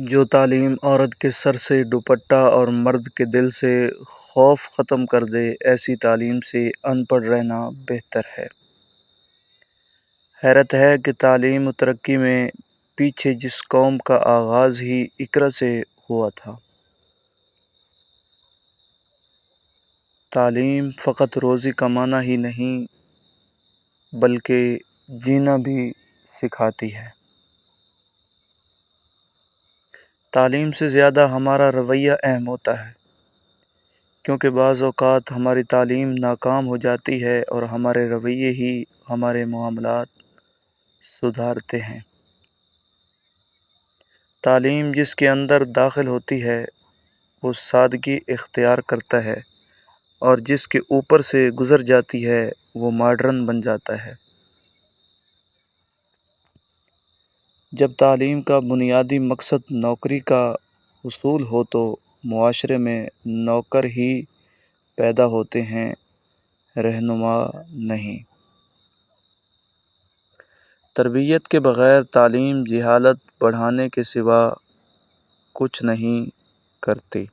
جو تعلیم عورت کے سر سے دوپٹہ اور مرد کے دل سے خوف ختم کر دے، ایسی تعلیم سے ان پڑھ رہنا بہتر ہے۔ حیرت ہے کہ تعلیم و ترقی میں پیچھے جس قوم کا آغاز ہی اقرا سے ہوا تھا۔ تعلیم فقط روزی کمانا ہی نہیں بلکہ جینا بھی سکھاتی ہے۔ تعلیم سے زیادہ ہمارا رویہ اہم ہوتا ہے، کیونکہ بعض اوقات ہماری تعلیم ناکام ہو جاتی ہے اور ہمارے رویے ہی ہمارے معاملات سدھارتے ہیں۔ تعلیم جس کے اندر داخل ہوتی ہے وہ سادگی اختیار کرتا ہے، اور جس کے اوپر سے گزر جاتی ہے وہ ماڈرن بن جاتا ہے۔ جب تعلیم کا بنیادی مقصد نوکری کا حصول ہو تو معاشرے میں نوکر ہی پیدا ہوتے ہیں، رہنما نہیں۔ تربیت کے بغیر تعلیم جہالت بڑھانے کے سوا کچھ نہیں کرتی۔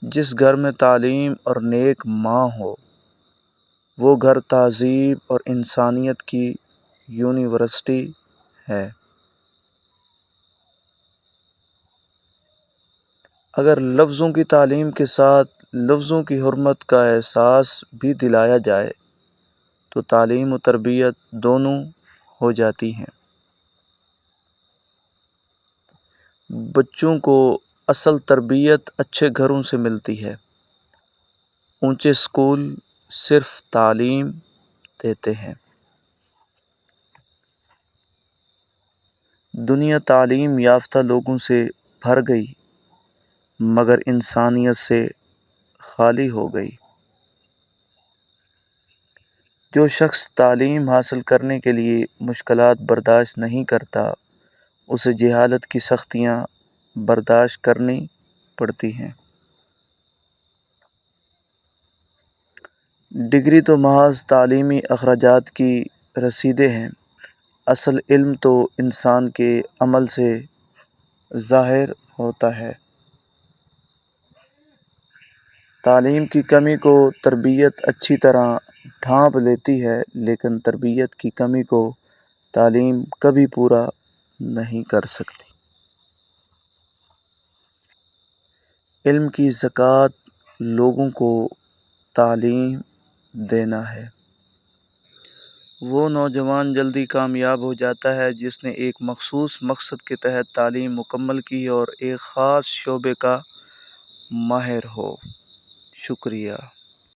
جس گھر میں تعلیم اور نیک ماں ہو، وہ گھر تہذیب اور انسانیت کی یونیورسٹی ہے۔ اگر لفظوں کی تعلیم کے ساتھ لفظوں کی حرمت کا احساس بھی دلایا جائے تو تعلیم و تربیت دونوں ہو جاتی ہیں۔ بچوں کو اصل تربیت اچھے گھروں سے ملتی ہے۔ اونچے اسکول صرف تعلیم دیتے ہیں۔ دنیا تعلیم یافتہ لوگوں سے بھر گئی مگر انسانیت سے خالی ہو گئی۔ جو شخص تعلیم حاصل کرنے کے لیے مشکلات برداشت نہیں کرتا، اسے جہالت کی سختیاں برداشت کرنی پڑتی ہیں۔ ڈگری تو محض تعلیمی اخراجات کی رسیدیں ہیں، اصل علم تو انسان کے عمل سے ظاہر ہوتا ہے۔ تعلیم کی کمی کو تربیت اچھی طرح ڈھانپ لیتی ہے، لیکن تربیت کی کمی کو تعلیم کبھی پورا نہیں کر سکتی۔ علم کی زکوٰۃ لوگوں کو تعلیم دینا ہے۔ وہ نوجوان جلدی کامیاب ہو جاتا ہے جس نے ایک مخصوص مقصد کے تحت تعلیم مکمل کی اور ایک خاص شعبے کا ماہر ہو۔ شکریہ۔